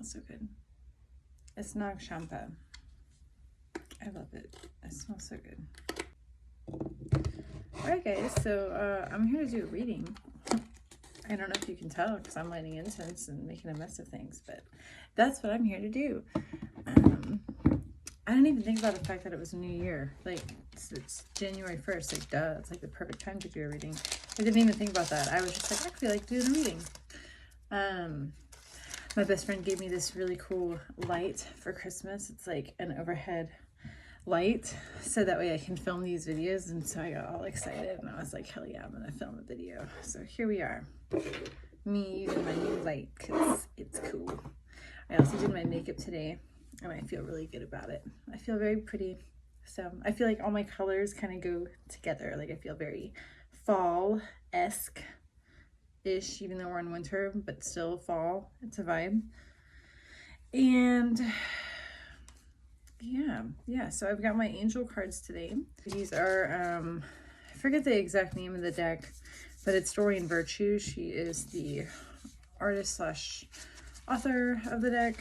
smells so good. It's Nag Champa. I love it. It smells so good. Alright guys, so I'm here to do a reading. I don't know if you can tell because I'm lighting incense and making a mess of things, but that's what I'm here to do. I didn't even think about the fact that it was a new year. Like, it's January 1st. Like, duh. It's like the perfect time to do a reading. I didn't even think about that. I was just like, I feel like doing a reading. My best friend gave me this really cool light for Christmas. It's like an overhead light, so that way I can film these videos. And so I got all excited and I was like, hell yeah, I'm gonna film a video. So here we are, me using my new light because it's cool. I also did my makeup today and I feel really good about it. I feel very pretty. So I feel like all my colors kind of go together. Like I feel very fall-esque ish, even though we're in winter, but still fall. It's a vibe. And yeah, so I've got my angel cards today. These are I forget the exact name of the deck, but it's Dorian Virtue. She is the artist slash author of the deck.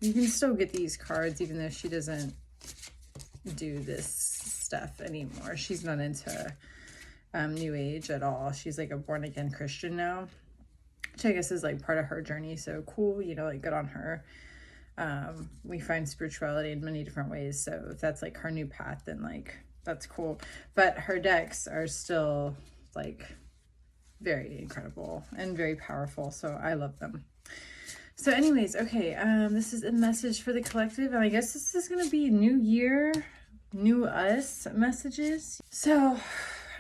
You can still get these cards even though she doesn't do this stuff anymore. She's not into New Age at all. She's like a born again Christian now, which I guess is like part of her journey. So cool, you know, like good on her. We find spirituality in many different ways. So if that's like her new path, then like that's cool. But her decks are still like very incredible and very powerful. So I love them. So anyways, okay, this is a message for the collective. And I guess this is going to be New Year, New Us messages. So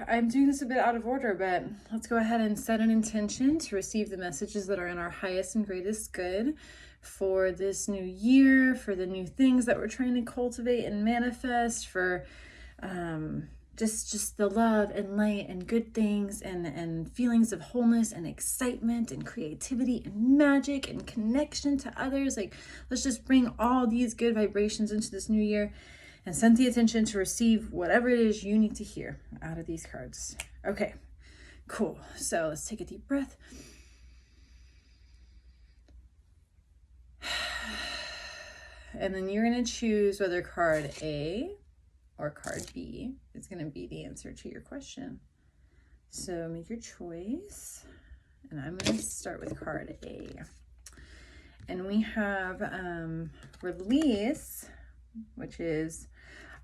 I'm doing this a bit out of order, but let's go ahead and set an intention to receive the messages that are in our highest and greatest good for this new year, for the new things that we're trying to cultivate and manifest, for just the love and light and good things and feelings of wholeness and excitement and creativity and magic and connection to others. Like, let's just bring all these good vibrations into this new year and send the attention to receive whatever it is you need to hear out of these cards. Okay, cool. So let's take a deep breath. And then you're going to choose whether card A or card B is going to be the answer to your question. So make your choice. And I'm going to start with card A. And we have release, which is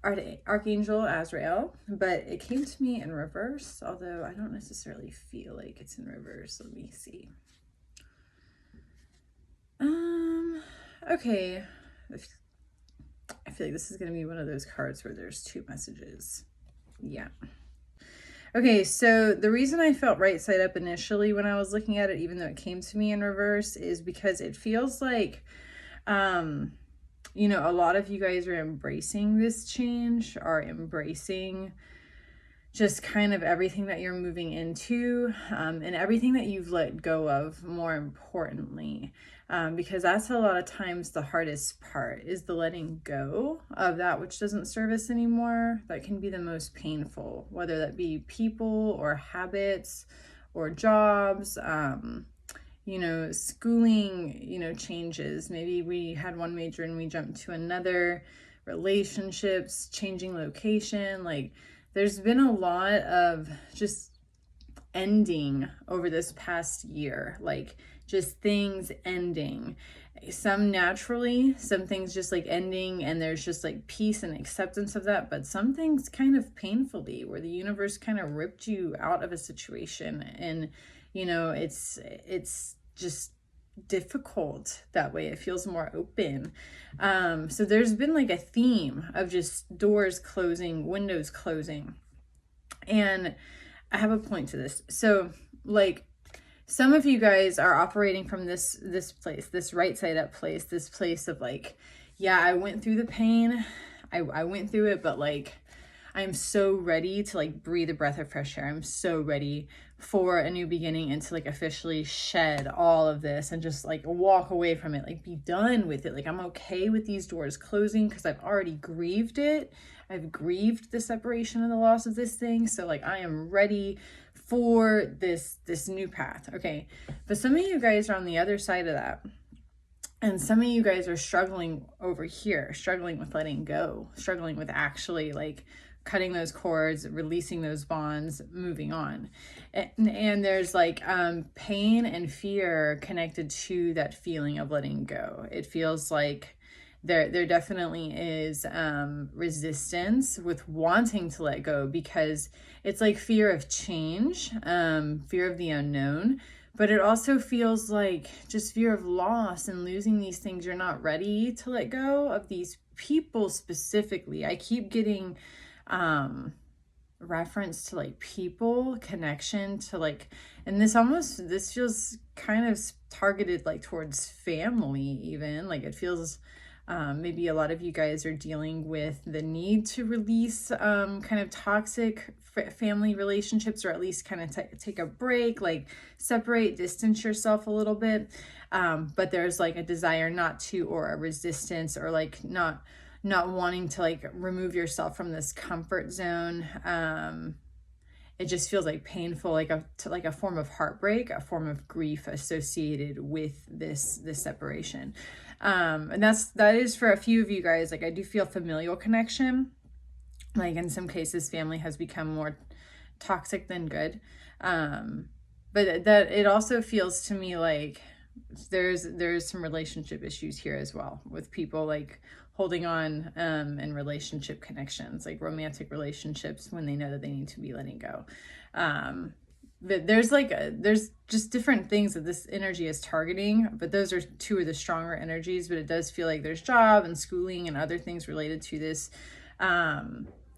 Archangel Azrael, but it came to me in reverse, although I don't necessarily feel like it's in reverse. Let me see. Okay. I feel like this is going to be one of those cards where there's two messages. Yeah. Okay, so the reason I felt right side up initially when I was looking at it, even though it came to me in reverse, is because it feels like, you know, a lot of you guys are embracing this change, are embracing just kind of everything that you're moving into, and everything that you've let go of, more importantly, because that's a lot of times the hardest part, is the letting go of that which doesn't serve us anymore. That can be the most painful, whether that be people or habits or jobs, you know, schooling, you know, changes. Maybe we had one major and we jumped to another, relationships, changing location. Like, there's been a lot of just ending over this past year, like just things ending. Some naturally, some things just like ending, and there's just like peace and acceptance of that. But some things kind of painfully, where the universe kind of ripped you out of a situation, and you know, it's just difficult that way. It feels more open. So there's been like a theme of just doors closing, windows closing. And I have a point to this. So like, some of you guys are operating from this place, this right side up place, this place of like, yeah, I went through the pain. I went through it, but like, I'm so ready to like breathe a breath of fresh air. I'm so ready for a new beginning and to like officially shed all of this and just like walk away from it, like be done with it. Like, I'm okay with these doors closing because I've already grieved it. I've grieved the separation and the loss of this thing. So like, I am ready for this new path. Okay. But some of you guys are on the other side of that. And some of you guys are struggling over here, struggling with letting go, struggling with actually like cutting those cords, releasing those bonds, moving on. And there's like pain and fear connected to that feeling of letting go. It feels like there definitely is resistance with wanting to let go, because it's like fear of change, fear of the unknown. But it also feels like just fear of loss and losing these things. You're not ready to let go of these people specifically. I keep getting reference to like people, connection to like, and this feels kind of targeted like towards family even. Like it feels maybe a lot of you guys are dealing with the need to release kind of toxic family relationships, or at least kind of take a break, like separate, distance yourself a little bit. But there's like a desire not to, or a resistance, or like not wanting to like remove yourself from this comfort zone. It just feels like painful, like a form of heartbreak, a form of grief associated with this separation. And that is for a few of you guys. Like I do feel familial connection. Like in some cases, family has become more toxic than good. But that it also feels to me like there's some relationship issues here as well, with people like holding on in relationship connections, like romantic relationships, when they know that they need to be letting go. But there's just different things that this energy is targeting, but those are two of the stronger energies. But it does feel like there's job and schooling and other things related to this.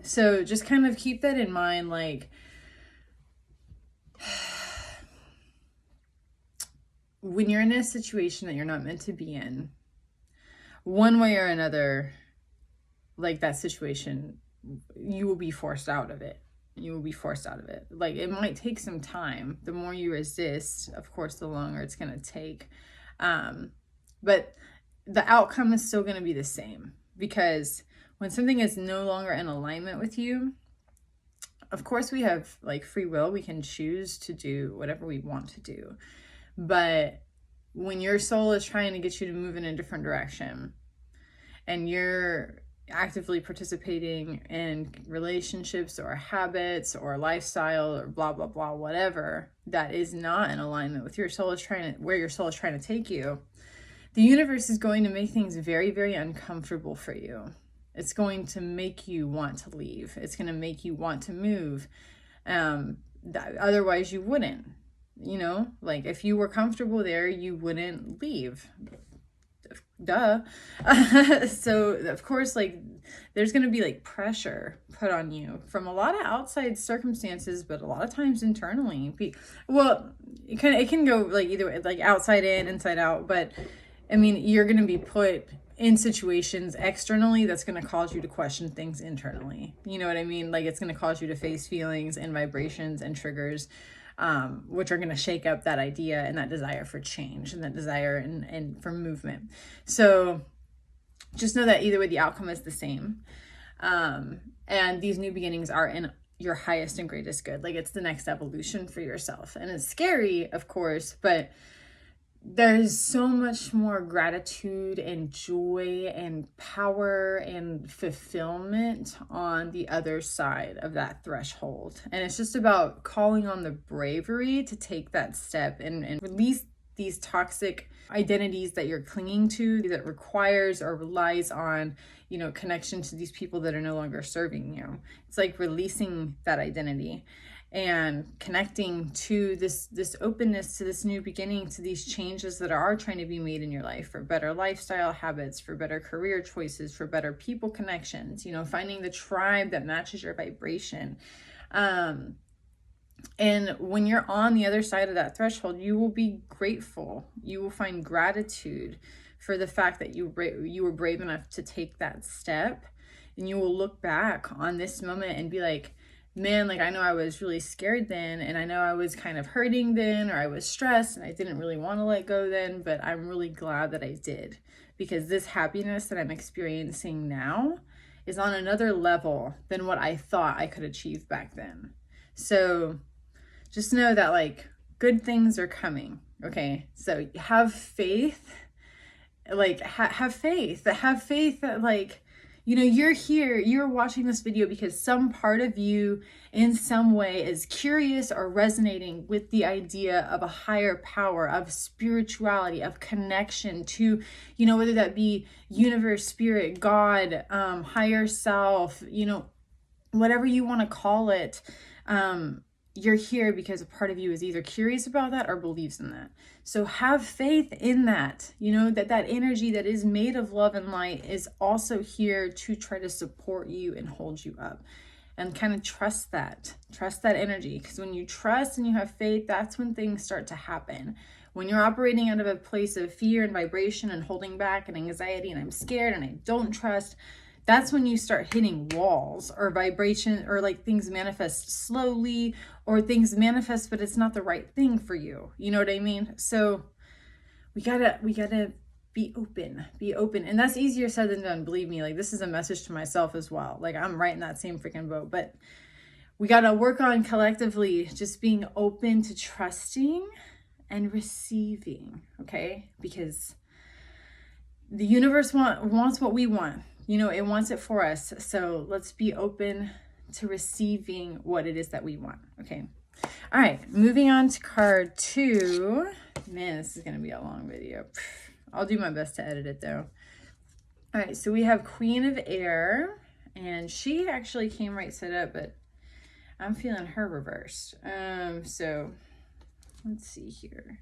So just kind of keep that in mind. Like when you're in a situation that you're not meant to be in, one way or another, like that situation, you will be forced out of it. You will be forced out of it. Like it might take some time. The more you resist, of course, the longer it's going to take. But the outcome is still going to be the same, because when something is no longer in alignment with you, of course we have like free will. We can choose to do whatever we want to do. But when your soul is trying to get you to move in a different direction, and you're actively participating in relationships or habits or lifestyle or blah, blah, blah, whatever, that is not in alignment with your soul is where your soul is trying to take you, the universe is going to make things very, very uncomfortable for you. It's going to make you want to leave. It's going to make you want to move. Otherwise you wouldn't, like if you were comfortable there, you wouldn't leave. Duh. So of course, like there's going to be like pressure put on you from a lot of outside circumstances, but a lot of times internally. Well, it can go like either way, like outside in, inside out. But I mean, you're going to be put in situations externally that's going to cause you to question things internally. You know what I mean? Like it's going to cause you to face feelings and vibrations and triggers, which are going to shake up that idea and that desire for change and that desire and for movement. So just know that either way, the outcome is the same. And these new beginnings are in your highest and greatest good. Like it's the next evolution for yourself. And it's scary, of course, but there's so much more gratitude and joy and power and fulfillment on the other side of that threshold. And it's just about calling on the bravery to take that step and release these toxic identities that you're clinging to, that requires or relies on, connection to these people that are no longer serving you. It's like releasing that identity and connecting to this openness, to this new beginning, to these changes that are trying to be made in your life for better lifestyle habits, for better career choices, for better people connections, finding the tribe that matches your vibration. And when you're on the other side of that threshold, you will be grateful. You will find gratitude for the fact that you were brave enough to take that step. And you will look back on this moment and be like, man, like I know I was really scared then, and I know I was kind of hurting then, or I was stressed and I didn't really want to let go then, but I'm really glad that I did, because this happiness that I'm experiencing now is on another level than what I thought I could achieve back then. So just know that like good things are coming. Okay. So have faith like, have faith that, like, you know, you're here, you're watching this video because some part of you in some way is curious or resonating with the idea of a higher power, of spirituality, of connection to, you know, whether that be universe, spirit, God, higher self, you know, whatever you want to call it. You're here because a part of you is either curious about that or believes in that. So have faith in that, you know, that energy that is made of love and light is also here to try to support you and hold you up. And kind of trust that energy. Because when you trust and you have faith, that's when things start to happen. When you're operating out of a place of fear and vibration and holding back and anxiety and I'm scared and I don't trust, that's when you start hitting walls or vibration, or like things manifest slowly, or things manifest but it's not the right thing for you. You know what I mean? So we gotta be open. And that's easier said than done, believe me. Like, this is a message to myself as well. Like, I'm right in that same freaking boat. But we gotta work on collectively just being open to trusting and receiving, okay? Because the universe wants what we want. You know, it wants it for us. So let's be open to receiving what it is that we want. Okay. All right. Moving on to card 2. Man, this is going to be a long video. I'll do my best to edit it though. All right. So we have Queen of Air, and she actually came right set up, but I'm feeling her reversed. So let's see here.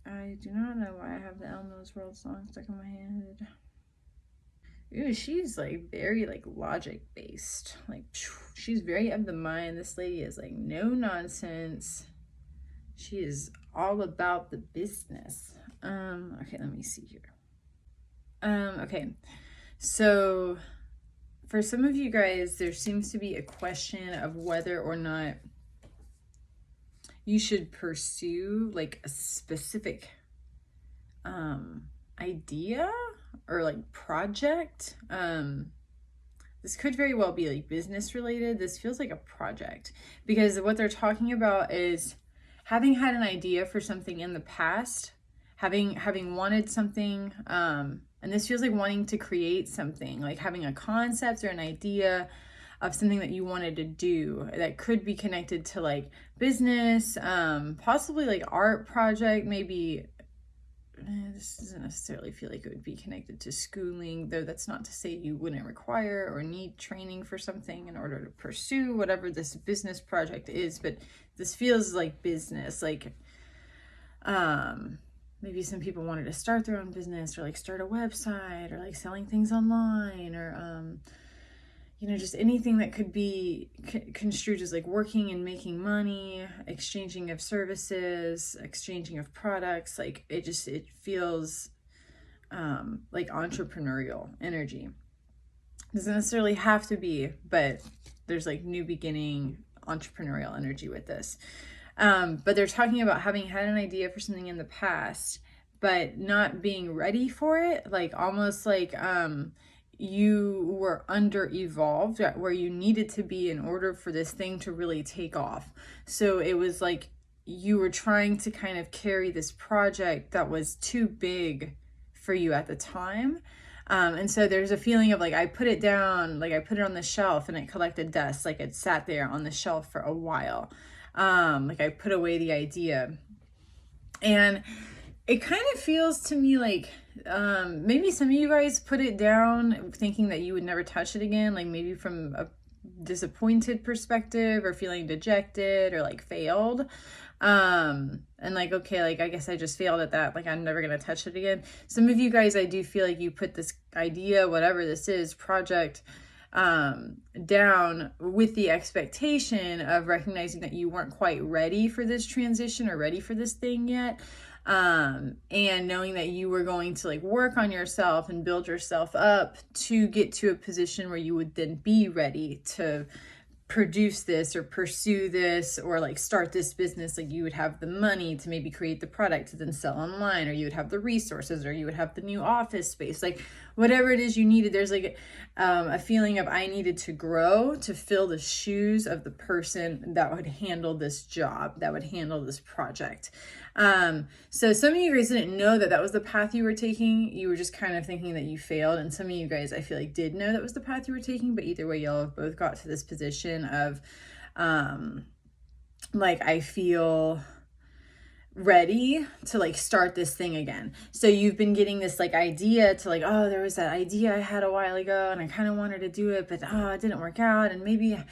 I do not know why I have the Elmo's World song stuck in my head. Ooh, she's like very like logic based. Like, she's very of the mind. This lady is like no nonsense. She is all about the business. Okay, let me see here. Okay. So for some of you guys, there seems to be a question of whether or not you should pursue like a specific idea or like project. This could very well be like business related. This feels like a project, because what they're talking about is having had an idea for something in the past, having wanted something, and this feels like wanting to create something, like having a concept or an idea of something that you wanted to do that could be connected to like business, possibly like art project, maybe. This doesn't necessarily feel like it would be connected to schooling, though that's not to say you wouldn't require or need training for something in order to pursue whatever this business project is. But this feels like business, like maybe some people wanted to start their own business, or like start a website, or like selling things online, or you know, just anything that could be construed as like working and making money, exchanging of services, exchanging of products. Like it feels like entrepreneurial energy. Doesn't necessarily have to be, but there's like new beginning entrepreneurial energy with this. But they're talking about having had an idea for something in the past, but not being ready for it. Like almost like you were under-evolved at where you needed to be in order for this thing to really take off. So it was like you were trying to kind of carry this project that was too big for you at the time. And so there's a feeling of like, I put it down, like I put it on the shelf and it collected dust, like it sat there on the shelf for a while. Like I put away the idea. And it kind of feels to me like maybe some of you guys put it down thinking that you would never touch it again, like maybe from a disappointed perspective, or feeling dejected, or like failed. And like, okay, like I guess I just failed at that, like I'm never gonna touch it again. Some of you guys, I do feel like you put this idea, whatever this is, project, down with the expectation of recognizing that you weren't quite ready for this transition or ready for this thing yet. And knowing that you were going to like work on yourself and build yourself up to get to a position where you would then be ready to produce this or pursue this or like start this business, like you would have the money to maybe create the product to then sell online, or you would have the resources, or you would have the new office space, like whatever it is you needed. There's like a feeling of I needed to grow to fill the shoes of the person that would handle this job, that would handle this project. So some of you guys didn't know that that was the path you were taking. You were just kind of thinking that you failed. And some of you guys, I feel like, did know that was the path you were taking, but either way, y'all have both got to this position of, like, I feel ready to like start this thing again. So you've been getting this like idea to like, oh, there was that idea I had a while ago and I kind of wanted to do it, but it didn't work out, and maybe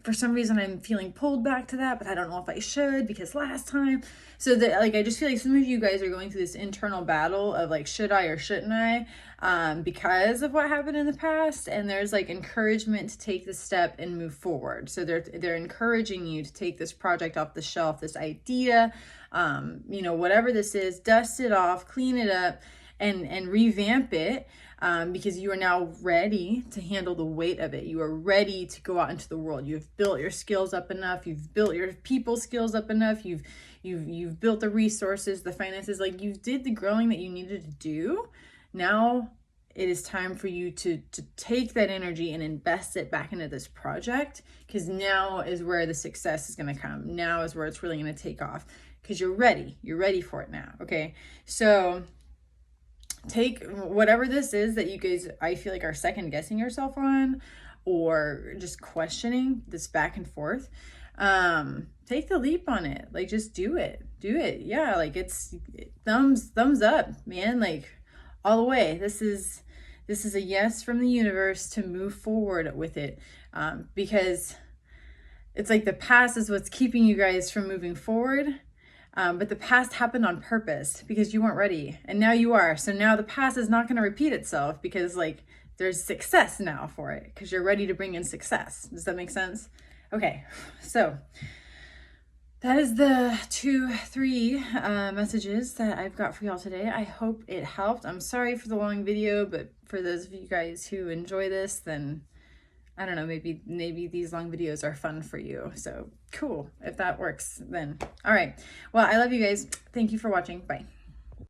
for some reason I'm feeling pulled back to that, but I don't know if I should because last time. So that, like, I just feel like some of you guys are going through this internal battle of like, should I or shouldn't I, because of what happened in the past. And there's like encouragement to take the step and move forward. So they're encouraging you to take this project off the shelf, this idea, whatever this is, dust it off, clean it up, and revamp it, because you are now ready to handle the weight of it. You are ready to go out into the world. You've built your skills up enough. You've built your people skills up enough. You've built the resources, the finances, like you did the growing that you needed to do. Now it is time for you to take that energy and invest it back into this project, because now is where the success is going to come. Now is where it's really going to take off, because you're ready for it now. Okay. So take whatever this is that you guys, I feel like, are second guessing yourself on, or just questioning this back and forth. Take the leap on it. Like, just do it. Yeah. Like, it's thumbs up, man. Like, all the way. This is a yes from the universe to move forward with it. Because it's like the past is what's keeping you guys from moving forward. But the past happened on purpose because you weren't ready, and now you are. So now the past is not going to repeat itself, because like there's success now for it, because you're ready to bring in success. Does that make sense? Okay. So that is the 2-3 messages that I've got for y'all today. I hope it helped. I'm sorry for the long video, but for those of you guys who enjoy this, then I don't know, maybe these long videos are fun for you. So cool. If that works, then all right. Well, I love you guys. Thank you for watching. Bye.